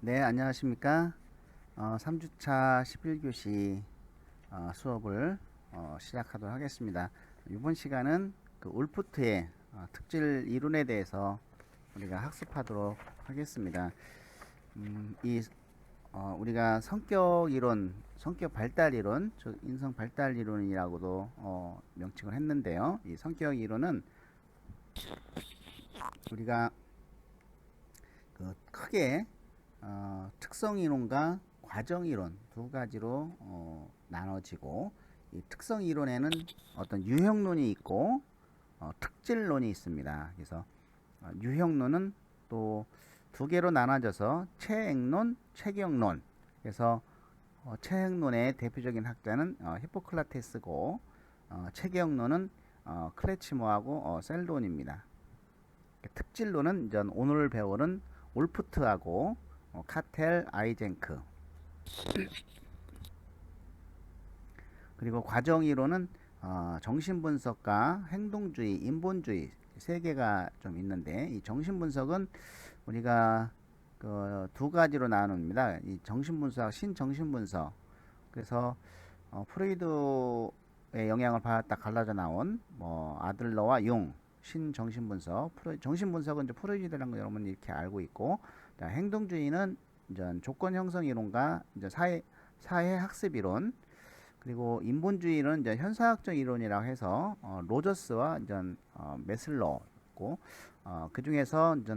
네, 안녕하십니까. 3주차 11교시 수업을 시작하도록 하겠습니다. 이번 시간은 그 울프트의 특질 이론에 대해서 우리가 학습하도록 하겠습니다. 우리가 성격 이론, 성격 발달 이론, 즉 인성 발달 이론이라고도 명칭을 했는데요. 이 성격 이론은 우리가 그 크게 특성 이론과 과정 이론 두 가지로 나눠지고, 이 특성 이론에는 어떤 유형론이 있고 특질론이 있습니다. 그래서 유형론은 또 두 개로 나눠져서 체행론, 체경론. 그래서 체행론의 대표적인 학자는 히포클라테스고, 체경론은 클레치모하고 셀론입니다. 특질론은 오늘 배우는 울프트하고 카텔, 아이젠크. 그리고 과정이론은 정신분석과 행동주의, 인본주의 세 개가 좀 있는데, 이 정신분석은 우리가 그 두 가지로 나눕니다. 이 정신분석, 신정신분석. 그래서 프로이드의 영향을 받았다 갈라져 나온 아들러와 용, 신정신분석. 정신분석은 이제 프로이드라는 거 여러분이 이렇게 알고 있고, 자, 행동주의는 이제 조건 형성 이론과 이제 사회 학습 이론, 그리고 인본주의는 이제 현상학적 이론이라고 해서 로저스와 이제 메슬로 있고, 그 중에서 이제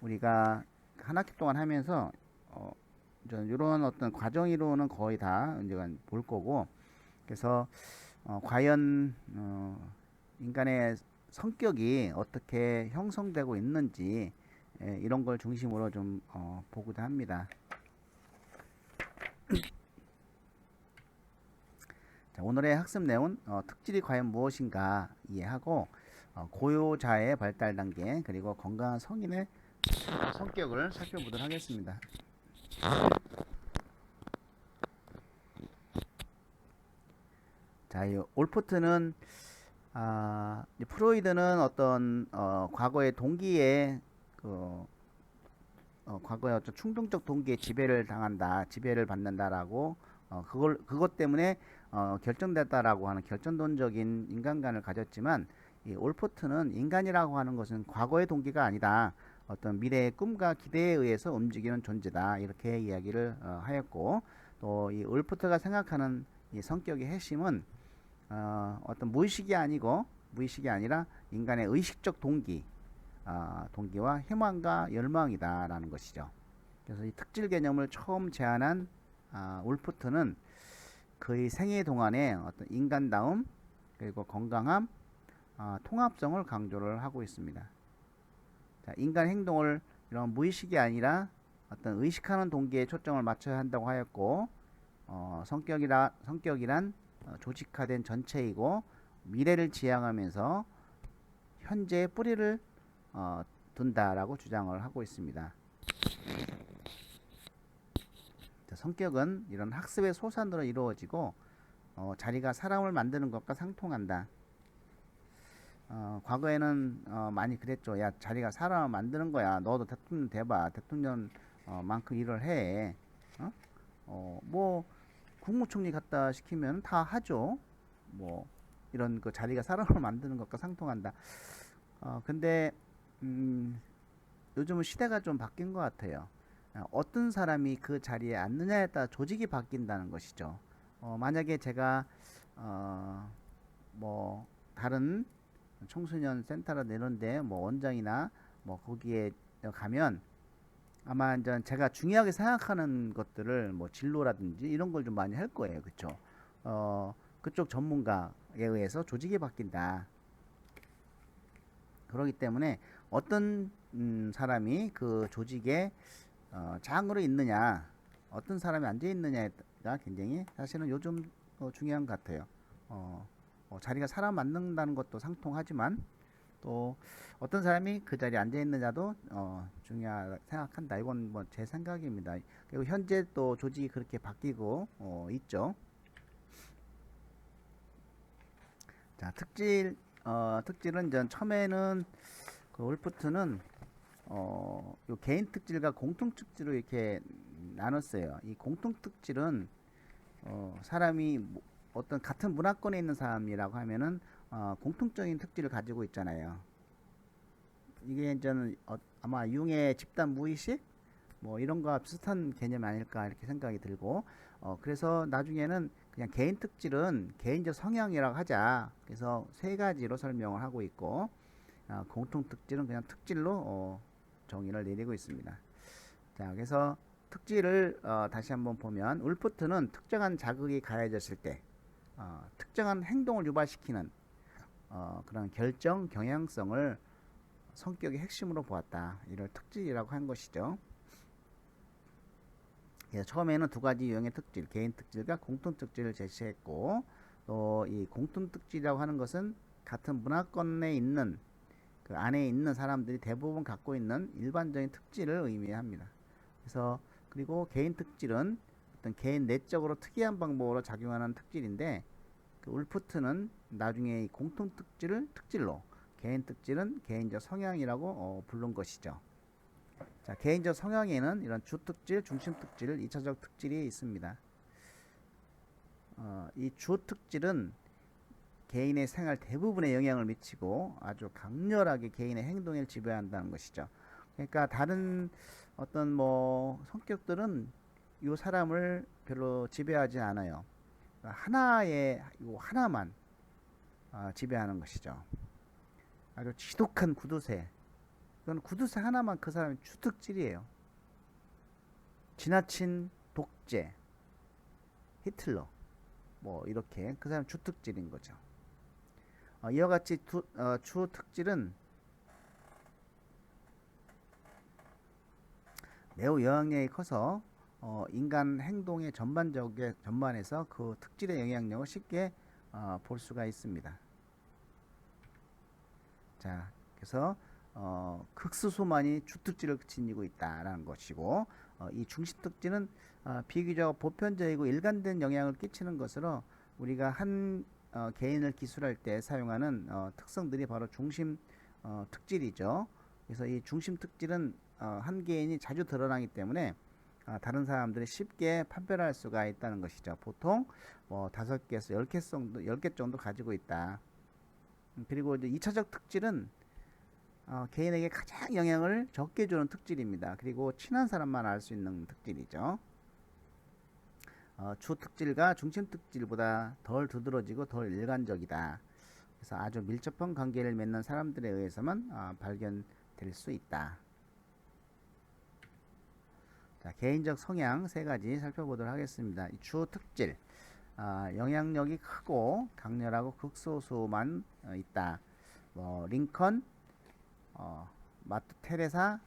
우리가 한 학기 동안 하면서 이런 어떤 과정 이론은 거의 다 이제 볼 거고, 그래서 과연 인간의 성격이 어떻게 형성되고 있는지 이런 걸 중심으로 좀 보고자 합니다. 자, 오늘의 학습 내용 특질이 과연 무엇인가 이해하고, 고요자의 발달 단계, 그리고 건강한 성인의 성격을 살펴보도록 하겠습니다. 자, 이 올포트는 프로이드는 어떤 과거의 동기에 과거의 어떤 충동적 동기에 지배를 당한다, 지배를 받는다라고 그것 때문에 결정됐다라고 하는 결정론적인 인간관을 가졌지만, 이 올포트는 인간이라고 하는 것은 과거의 동기가 아니다, 어떤 미래의 꿈과 기대에 의해서 움직이는 존재다, 이렇게 이야기를 하였고, 또 이 올포트가 생각하는 이 성격의 핵심은 어떤 무의식이 아니라 인간의 의식적 동기와 희망과 열망이다라는 것이죠. 그래서 이 특질 개념을 처음 제안한 울프트는 그의 생애 동안에 어떤 인간다움, 그리고 건강함, 통합성을 강조를 하고 있습니다. 자, 인간 행동을 이런 무의식이 아니라 어떤 의식하는 동기에 초점을 맞춰야 한다고 하였고, 성격이란 조직화된 전체이고, 미래를 지향하면서 현재의 뿌리를 둔다라고 주장을 하고 있습니다. 자, 성격은 이런 학습의 소산으로 이루어지고 자리가 사람을 만드는 것과 상통한다. 과거에는 많이 그랬죠. 야, 자리가 사람을 만드는 거야. 너도 대통령 돼봐. 대통령 만큼 일을 해. 뭐 국무총리 갖다 시키면 다 하죠. 뭐 이런 그 자리가 사람을 만드는 것과 상통한다. 근데 요즘은 시대가 좀 바뀐 것 같아요. 어떤 사람이 그 자리에 앉느냐에 따라 조직이 바뀐다는 것이죠. 만약에 제가 뭐 다른 청소년 센터나 이런데 원장이나 거기에 가면 아마 이제 제가 중요하게 생각하는 것들을 진로라든지 이런 걸 좀 많이 할 거예요. 그쵸? 그쪽 전문가에 의해서 조직이 바뀐다. 그렇기 때문에 어떤 사람이 그 조직에 장으로 있느냐, 어떤 사람이 앉아 있느냐가 굉장히 사실은 요즘 중요한 것 같아요. 자리가 사람 만든다는 것도 상통하지만, 또 어떤 사람이 그 자리에 앉아 있느냐도 중요하다 생각한다. 이건 제 생각입니다. 그리고 현재 또 조직이 그렇게 바뀌고 있죠. 자, 특질은 처음에는 그 울프트는 요 개인 특질과 공통 특질로 이렇게 나눴어요. 이 공통 특질은 사람이 어떤 같은 문화권에 있는 사람이라고 하면은 공통적인 특질을 가지고 있잖아요. 이게 저는 아마 융의 집단 무의식 뭐 이런 거와 비슷한 개념 아닐까 이렇게 생각이 들고 그래서 나중에는 그냥 개인 특질은 개인적 성향이라고 하자. 그래서 세 가지로 설명을 하고 있고 공통 특질은 그냥 특질로 정의를 내리고 있습니다. 자, 그래서 특질을 다시 한번 보면 울프트는 특정한 자극이 가해졌을 때 특정한 행동을 유발시키는 그런 결정 경향성을 성격의 핵심으로 보았다. 이를 특질이라고 한 것이죠. 그래서 처음에는 두 가지 유형의 특질, 개인 특질과 공통 특질을 제시했고 또 이 공통 특질이라고 하는 것은 같은 문화권에 있는 그 안에 있는 사람들이 대부분 갖고 있는 일반적인 특질을 의미합니다. 그래서 그리고 개인 특질은 어떤 개인 내적으로 특이한 방법으로 작용하는 특질인데 그 울프트는 나중에 이 공통 특질을 특질로 개인 특질은 개인적 성향이라고 부른 것이죠. 자, 개인적 성향에는 이런 주특질, 중심특질, 2차적 특질이 있습니다. 이 주특질은 개인의 생활 대부분에 영향을 미치고 아주 강렬하게 개인의 행동을 지배한다는 것이죠. 그러니까 다른 어떤 뭐 성격들은 이 사람을 별로 지배하지 않아요. 하나의 하나만 지배하는 것이죠. 아주 지독한 구두쇠. 그건 구두쇠 하나만 그 사람의 주특질이에요. 지나친 독재, 히틀러, 뭐 이렇게 그 사람 주특질인 거죠. 이와 같이 주특질은 매우 영향력이 커서 인간 행동의 전반에서 그 특질의 영향력을 쉽게 볼 수가 있습니다. 자, 그래서 극소수만이 주특질을 지니고 있다라는 것이고 이 중심특질은 비교적 보편적이고 일관된 영향을 끼치는 것으로 우리가 한 개인을 기술할 때 사용하는 특성들이 바로 중심 특질이죠. 그래서 이 중심 특질은 한 개인이 자주 드러나기 때문에 다른 사람들이 쉽게 판별할 수가 있다는 것이죠. 보통 뭐 5개에서 10개 정도 가지고 있다. 그리고 이제 2차적 특질은 개인에게 가장 영향을 적게 주는 특질입니다. 그리고 친한 사람만 알 수 있는 특질이죠. 주 특질과 중심 특질보다 덜 두드러지고 덜 일관적이다. 그래서 아주 밀접한 관계를 맺는 사람들에 의해서만 발견될 수 있다. 자, 개인적 성향 세 가지 살펴보도록 하겠습니다. 주 특질, 영향력이 크고 강렬하고 극소수만 있다. 뭐 링컨, 마트 테레사,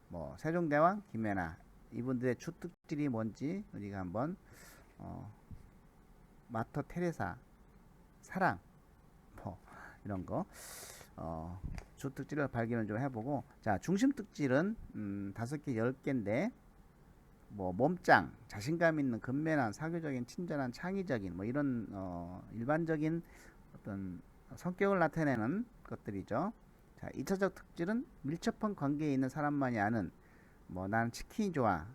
뭐 세종대왕, 김연아 이분들의 주 특질이 뭔지 우리가 한번 마터 테레사 사랑 뭐 이런 거 주 특질을 발견을 좀 해보고 자 중심 특질은 5개 10개인데 뭐 몸짱 자신감 있는 근면한 사교적인 친절한 창의적인 뭐 이런 일반적인 어떤 성격을 나타내는 것들이죠. 자 2차적 특질은 밀접한 관계에 있는 사람만이 아는 뭐 난 치킨이 좋아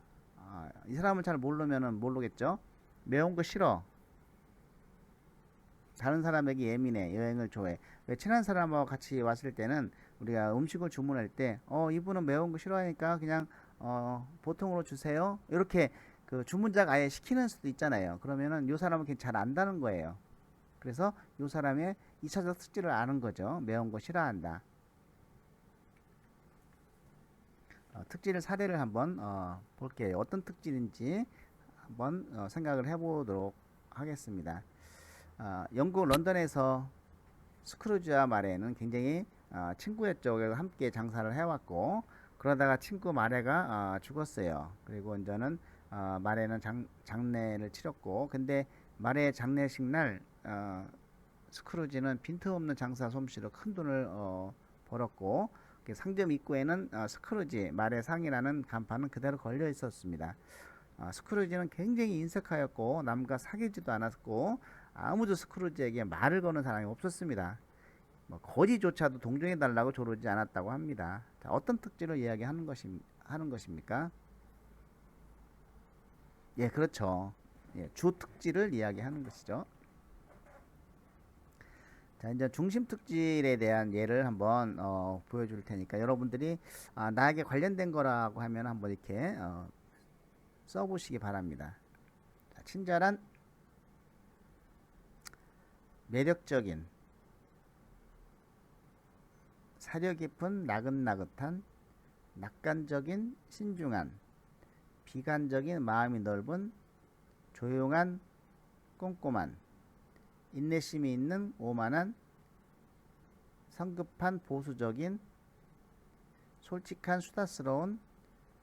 이 사람을 잘 모르면은 모르겠죠. 매운 거 싫어. 다른 사람에게 예민해. 여행을 좋아해. 왜 친한 사람하고 같이 왔을 때는 우리가 음식을 주문할 때 이분은 매운 거 싫어하니까 그냥 보통으로 주세요. 이렇게 그 주문자가 아예 시키는 수도 있잖아요. 그러면은 요 사람은 그냥 잘 안다는 거예요. 그래서 요 사람의 2차적 특질을 아는 거죠. 매운 거 싫어한다. 특질 사례를 한번 볼게요. 어떤 특질인지 한번 생각을 해보도록 하겠습니다. 영국 런던에서 스크루지와 마레는 굉장히 친구였죠. 함께 장사를 해왔고 그러다가 친구 마레가 죽었어요. 그리고 이제는 마레는 장례를 치렀고 근데 마레의 장례식 날 스크루지는 빈틈없는 장사 솜씨로 큰 돈을 벌었고 상점 입구에는 스크루지 말의 상이라는 간판은 그대로 걸려 있었습니다. 스크루지는 굉장히 인색하였고 남과 사귀지도 않았고 아무도 스크루지에게 말을 거는 사람이 없었습니다. 뭐 거지조차도 동정해 달라고 조르지 않았다고 합니다. 자, 어떤 특질을 이야기하는 하는 것입니까? 예, 그렇죠. 예, 주 특질을 이야기하는 것이죠. 자, 이제 중심 특질에 대한 예를 한번 보여줄 테니까 여러분들이 나에게 관련된 거라고 하면 한번 이렇게 써보시기 바랍니다. 자, 친절한, 매력적인, 사려 깊은, 나긋나긋한, 낙관적인, 신중한, 비관적인, 마음이 넓은, 조용한, 꼼꼼한, 인내심이 있는, 오만한, 성급한, 보수적인, 솔직한, 수다스러운,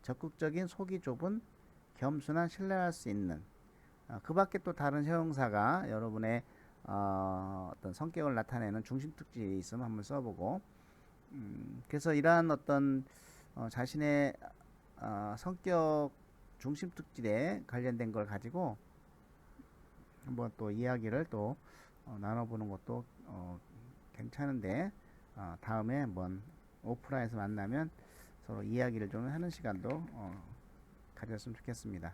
적극적인, 속이 좁은, 겸손한, 신뢰할 수 있는. 그 밖에 또 다른 형용사가 여러분의 어떤 성격을 나타내는 중심 특질이 있으면 한번 써보고, 그래서 이러한 어떤 자신의 성격 중심 특질에 관련된 걸 가지고 한번 또 이야기를 또 나눠보는 것도 괜찮은데, 다음에 한번 오프라인에서 만나면 서로 이야기를 좀 하는 시간도 가졌으면 좋겠습니다.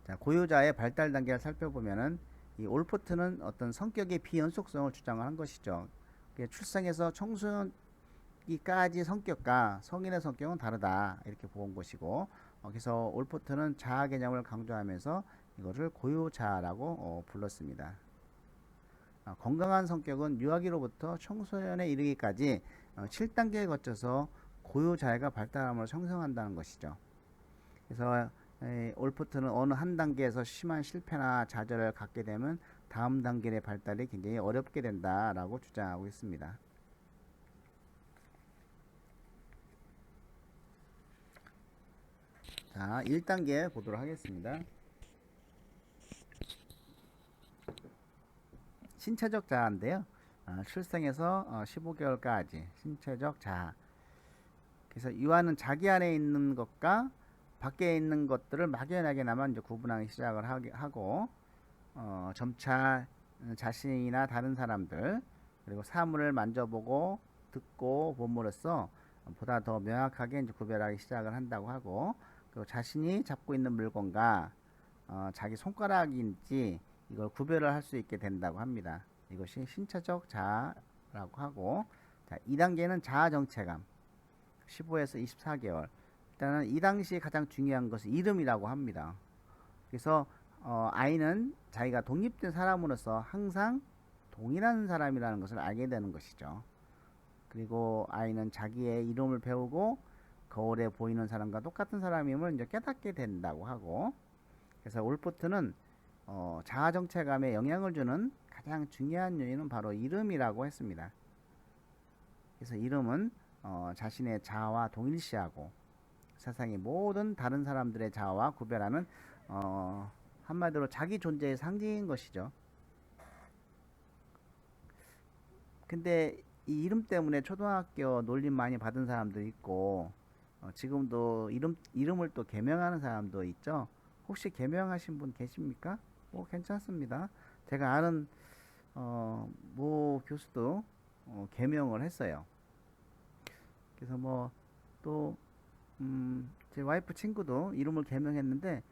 자, 고유자의 발달 단계를 살펴보면은 이 올포트는 어떤 성격의 비연속성을 주장을 한 것이죠. 출생에서 청소년기까지 성격과 성인의 성격은 다르다 이렇게 본 것이고, 그래서 올포트는 자아 개념을 강조하면서 이것을 고유자라고 불렀습니다. 건강한 성격은 유아기로부터 청소년에 이르기까지 7단계에 거쳐서 고유자애가 발달함으로 형성한다는 것이죠. 그래서 올포트는 어느 한 단계에서 심한 실패나 좌절을 갖게 되면 다음 단계의 발달이 굉장히 어렵게 된다라고 주장하고 있습니다. 자, 1단계 보도록 하겠습니다. 신체적 자아인데요. 출생에서 15개월까지 신체적 자아. 그래서 유아는 자기 안에 있는 것과 밖에 있는 것들을 막연하게나마 이제 구분하기 시작을 하고, 점차 자신이나 다른 사람들, 그리고 사물을 만져보고 듣고 봄으로써 보다 더 명확하게 이제 구별하기 시작을 한다고 하고, 그리고 자신이 잡고 있는 물건과 자기 손가락인지 이걸 구별을 할 수 있게 된다고 합니다. 이것이 신체적 자아라고 하고, 자, 2단계는 자아 정체감. 15에서 24개월. 일단은 이 당시에 가장 중요한 것은 이름이라고 합니다. 그래서 아이는 자기가 독립된 사람으로서 항상 동일한 사람이라는 것을 알게 되는 것이죠. 그리고 아이는 자기의 이름을 배우고 거울에 보이는 사람과 똑같은 사람임을 이제 깨닫게 된다고 하고, 그래서 올포트는 자아 정체감에 영향을 주는 가장 중요한 요인은 바로 이름이라고 했습니다. 그래서 이름은 자신의 자아와 동일시하고 세상의 모든 다른 사람들의 자아와 구별하는 한마디로 자기 존재의 상징인 것이죠. 근데 이 이름 때문에 초등학교 놀림 많이 받은 사람도 있고, 지금도 이름을 또 개명하는 사람도 있죠. 혹시 개명하신 분 계십니까? 괜찮습니다. 제가 아는 모 교수도 개명을 했어요. 그래서 또 제 와이프 친구도 이름을 개명했는데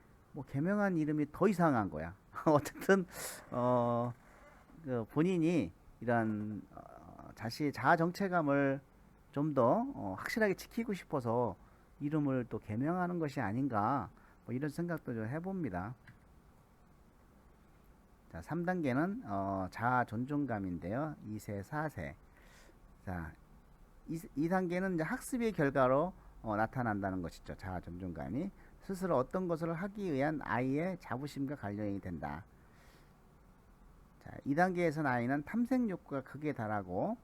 개명한 이름이 더 이상한 거야. 어쨌든 본인이 이런 자신의 자아 정체감을 좀 더 확실하게 지키고 싶어서 이름을 또 개명하는 것이 아닌가, 이런 생각도 좀 해봅니다. 자, 3단계는 자아 존중감인데요. 2세, 4세. 자, 2단계는 이제 학습의 결과로 나타난다는 것이죠. 자아 존중감이 스스로 어떤 것을 하기 위한 아이의 자부심과 관련이 된다. 자, 2단계에서는 아이는 탐색 욕구가 극에 달하고,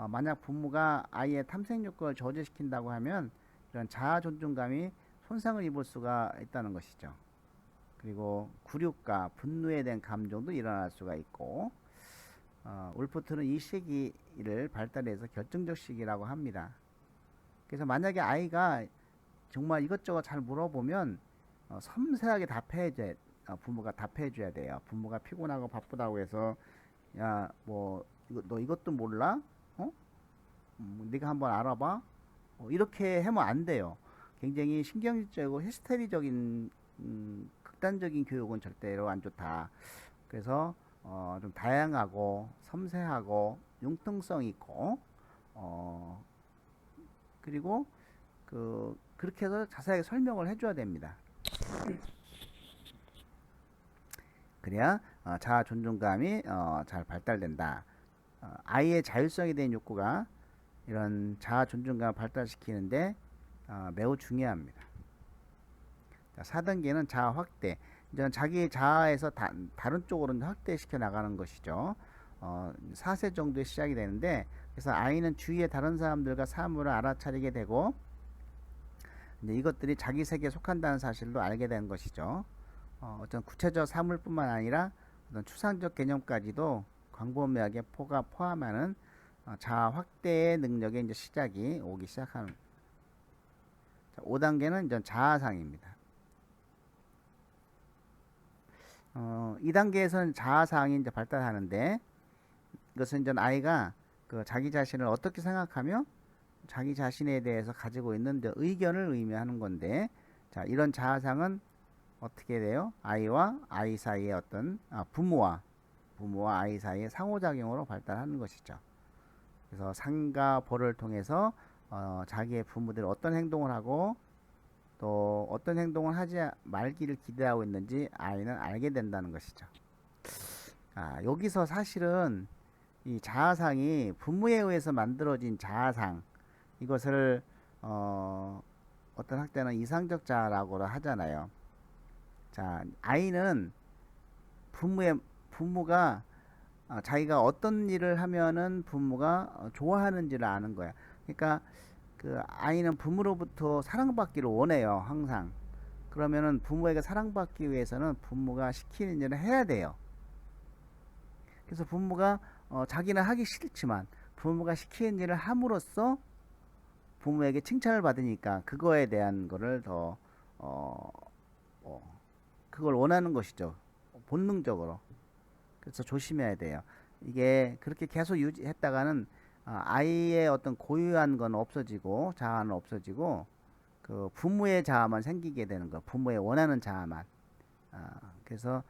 만약 부모가 아이의 탐색 욕구를 저지시킨다고 하면 이런 자아 존중감이 손상을 입을 수가 있다는 것이죠. 그리고 굴욕과 분노에 대한 감정도 일어날 수가 있고, 울프트는 이 시기를 발달해서 결정적 시기라고 합니다. 그래서 만약에 아이가 정말 이것저것 잘 물어보면 섬세하게 부모가 답해줘야 돼요. 부모가 피곤하고 바쁘다고 해서 야, 뭐 너 이것도 몰라? 어? 네가 한번 알아봐. 이렇게 하면 안 돼요. 굉장히 신경질적이고 히스테리적인 극단적인 교육은 절대로 안 좋다. 그래서 좀 다양하고 섬세하고 융통성 있고 어, 그리고 그렇게 해서 자세하게 설명을 해줘야 됩니다. 그래야 자아 존중감이 잘 발달된다. 아이의 자율성에 대한 욕구가 이런 자아 존중감을 발달시키는데 매우 중요합니다. 4단계는 자아 확대. 이제 자기 자아에서 다른 쪽으로 확대시켜 나가는 것이죠. 4세 정도에 시작이 되는데, 그래서 아이는 주위의 다른 사람들과 사물을 알아차리게 되고, 이제 이것들이 자기 세계에 속한다는 사실도 알게 되는 것이죠. 어떤 구체적 사물뿐만 아니라 어떤 추상적 개념까지도 광범위하게 포함하는 자아 확대의 능력의 이제 시작이 오기 시작하는. 자, 5단계는 이제 자아상입니다. 2단계에서는 자아상이 이제 발달하는데, 이것은 이제 아이가 자기 자신을 어떻게 생각하며 자기 자신에 대해서 가지고 있는 의견을 의미하는 건데, 자, 이런 자아상은 어떻게 돼요? 아이와 아이 사이의 어떤 부모와 아이 사이의 상호작용으로 발달하는 것이죠. 그래서 상과 벌을 통해서 자기의 부모들이 어떤 행동을 하고 또 어떤 행동을 하지 말기를 기대하고 있는지 아이는 알게 된다는 것이죠. 여기서 사실은 이 자아상이 부모에 의해서 만들어진 자아상, 이것을 어떤 학자는 이상적 자아라고 하잖아요. 자, 아이는 부모가 자기가 어떤 일을 하면은 부모가 좋아하는지를 아는 거야. 그러니까 그 아이는 부모로부터 사랑받기를 원해요, 항상. 그러면은 부모에게 사랑받기 위해서는 부모가 시키는 일을 해야 돼요. 그래서 부모가 자기는 하기 싫지만 부모가 시키는 일을 함으로써 부모에게 칭찬을 받으니까 그거에 대한 거를 더 그걸 원하는 것이죠. 본능적으로. 그래서 조심해야 돼요. 이게 그렇게 계속 유지했다가는 아이의 어떤 고유한 건 없어지고 자아는 없어지고 그 부모의 자아만 생기게 되는 거. 부모의 원하는 자아만. 그래서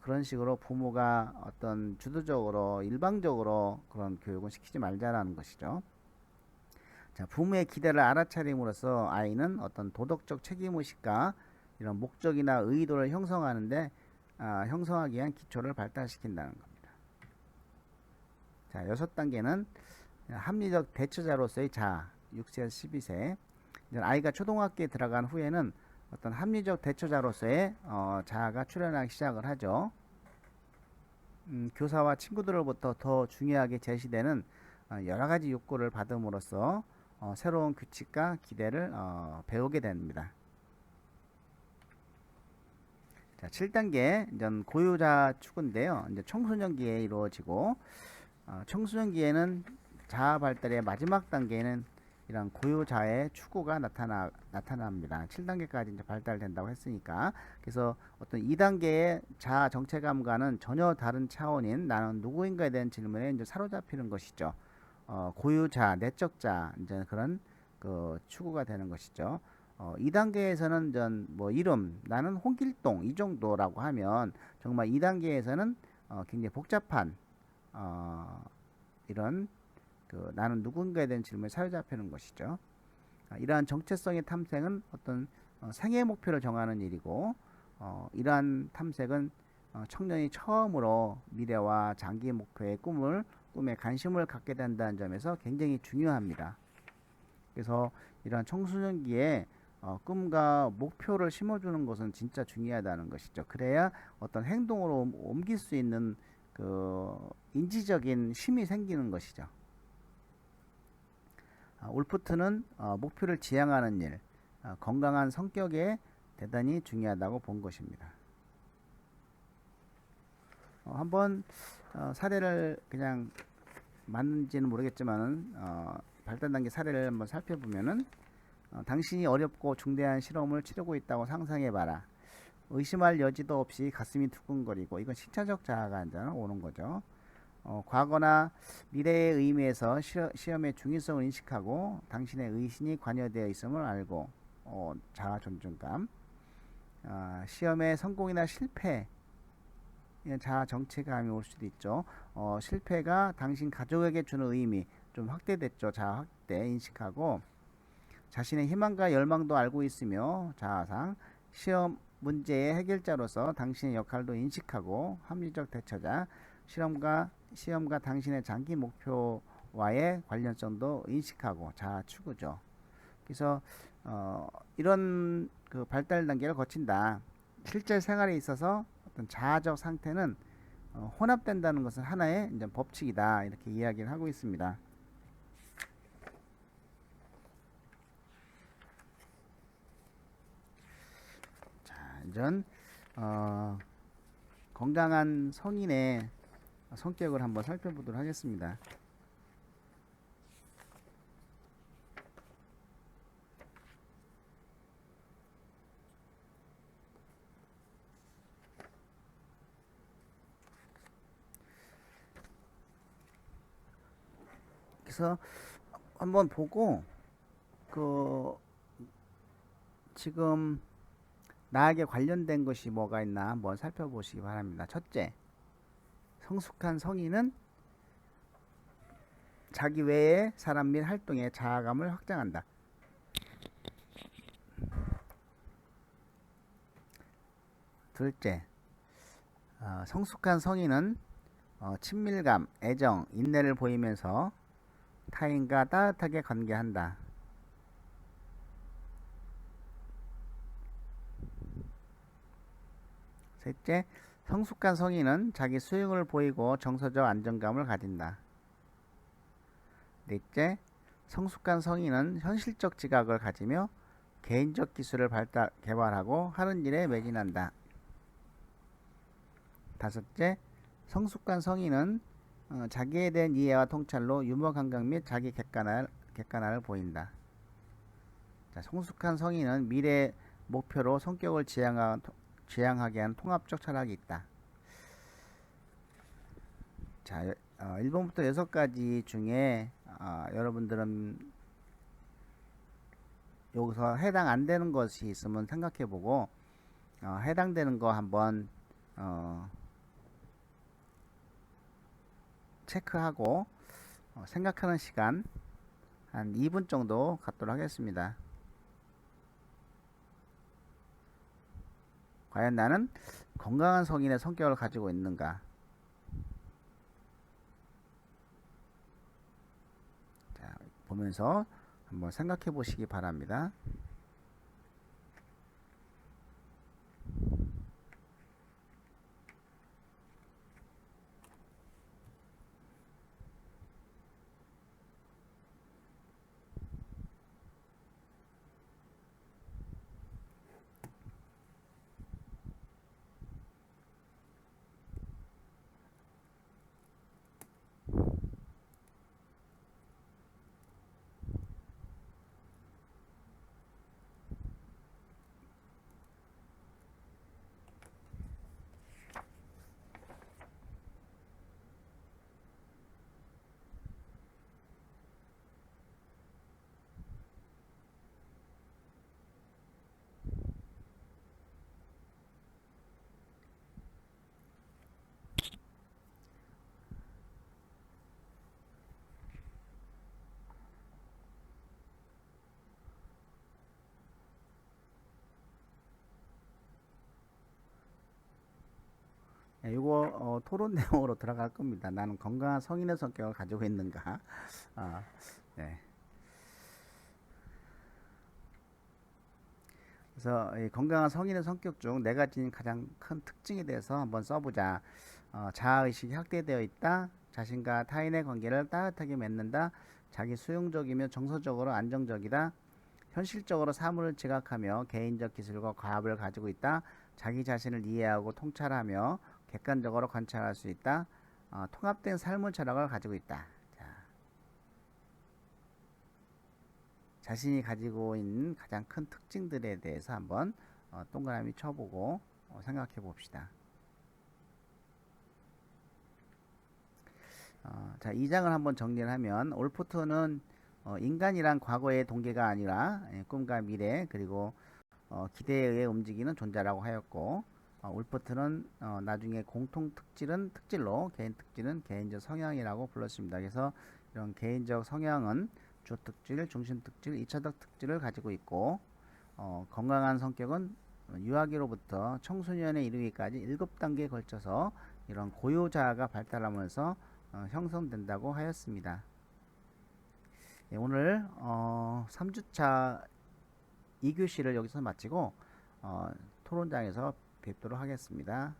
그런 식으로 부모가 어떤 주도적으로 일방적으로 그런 교육은 시키지 말자라는 것이죠. 자, 부모의 기대를 알아차림으로써 아이는 어떤 도덕적 책임의식과 이런 목적이나 의도를 형성하는데 형성하기 위한 기초를 발달시킨다는 겁니다. 자, 6단계는 합리적 대처자로서의 자아, 6세에서 12세. 아이가 초등학교에 들어간 후에는 어떤 합리적 대처자로서의 자아가 출현하기 시작을 하죠. 교사와 친구들로부터 더 중요하게 제시되는 여러 가지 욕구를 받음으로써 새로운 규칙과 기대를 배우게 됩니다. 자, 7단계 이제 고유자 추구인데요. 이제 청소년기에 이루어지고 청소년기에는 자아 발달의 마지막 단계에는 이런 고유자의 추구가 나타납니다. 7단계까지 이제 발달된다고 했으니까. 그래서 어떤 2단계의 자아 정체감과는 전혀 다른 차원인 나는 누구인가에 대한 질문에 이제 사로잡히는 것이죠. 고유자, 내적자 이제 그런 추구가 되는 것이죠. 2단계에서는 뭐 이름 나는 홍길동 이 정도라고 하면 정말 2단계에서는 굉장히 복잡한 이런 나는 누군가에 대한 질문에 사로잡히는 것이죠. 이러한 정체성의 탐색은 어떤 생애 목표를 정하는 일이고 이러한 탐색은 청년이 처음으로 미래와 장기 목표의 꿈에 관심을 갖게 된다는 점에서 굉장히 중요합니다. 그래서 이러한 청소년기에 꿈과 목표를 심어주는 것은 진짜 중요하다는 것이죠. 그래야 어떤 행동으로 옮길 수 있는 인지적인 힘이 생기는 것이죠. 울프트는 목표를 지향하는 일, 건강한 성격에 대단히 중요하다고 본 것입니다. 한번 사례를 그냥 맞는지는 모르겠지만 발달 단계 사례를 한번 살펴보면은 당신이 어렵고 중대한 실험을 치르고 있다고 상상해봐라. 의심할 여지도 없이 가슴이 두근거리고 이건 신체적 자아가 이제 오는 거죠. 과거나 미래의 의미에서 시험의 중요성을 인식하고 당신의 의신이 관여되어 있음을 알고 자아 존중감. 시험의 성공이나 실패, 자아 정체감이 올 수도 있죠. 실패가 당신 가족에게 주는 의미 좀 확대됐죠. 자아 확대 인식하고 자신의 희망과 열망도 알고 있으며 자아상 시험 문제의 해결자로서 당신의 역할도 인식하고 합리적 대처자 시험과 당신의 장기 목표와의 관련성도 인식하고 자아 추구죠. 그래서 이런 그 발달 단계를 거친다. 실제 생활에 있어서 어떤 자아적 상태는 혼합된다는 것은 하나의 이제 법칙이다. 이렇게 이야기를 하고 있습니다. 자, 이제 건강한 성인의 성격을 한번 살펴보도록 하겠습니다. 그래서 한번 보고 그 지금 나에게 관련된 것이 뭐가 있나 한번 살펴보시기 바랍니다. 첫째, 성숙한 성인은 자기 외의 사람 및 활동에 자아감을 확장한다. 둘째, 성숙한 성인은 친밀감, 애정, 인내를 보이면서 타인과 따뜻하게 관계한다. 셋째, 성숙한 성인은 자기 수용을 보이고 정서적 안정감을 가진다. 넷째, 성숙한 성인은 현실적 지각을 가지며 개인적 기술을 개발하고 하는 일에 매진한다. 다섯째, 성숙한 성인은 자기에 대한 이해와 통찰로 유머 감각 및 자기 객관화를 보인다. 자, 성숙한 성인은 미래 목표로 성격을 지향하게 하는 통합적 철학이 있다. 자, 1번부터 6가지 중에 여러분들은 여기서 해당 안 되는 것이 있으면 생각해 보고 해당되는 거 한번 체크하고 생각하는 시간 한 2분 정도 갖도록 하겠습니다. 과연 나는 건강한 성인의 성격을 가지고 있는가? 자, 보면서 한번 생각해 보시기 바랍니다. 이거 토론 내용으로 들어갈 겁니다. 나는 건강한 성인의 성격을 가지고 있는가? 네. 그래서 이 건강한 성인의 성격 중 4가지 가장 큰 특징에 대해서 한번 써보자. 자아의식이 확대되어 있다. 자신과 타인의 관계를 따뜻하게 맺는다. 자기 수용적이며 정서적으로 안정적이다. 현실적으로 사물을 지각하며 개인적 기술과 과학을 가지고 있다. 자기 자신을 이해하고 통찰하며 객관적으로 관찰할 수 있다. 통합된 삶의 철학을 가지고 있다. 자, 자신이 가지고 있는 가장 큰 특징들에 대해서 한번 동그라미 쳐보고 생각해 봅시다. 자, 2장을 한번 정리를 하면 올포트는 인간이란 과거의 동계가 아니라 꿈과 미래 그리고 기대에 의해 움직이는 존재라고 하였고 올포트는 나중에 공통 특질은 특질로 개인 특질은 개인적 성향이라고 불렀습니다. 그래서 이런 개인적 성향은 주 특질, 중심 특질, 이차적 특질을 가지고 있고 건강한 성격은 유아기로부터 청소년에 이르기까지 7단계에 걸쳐서 이런 고유자아가 발달하면서 형성된다고 하였습니다. 예, 오늘 3주차 2교시를 여기서 마치고 토론장에서 뵙도록 하겠습니다.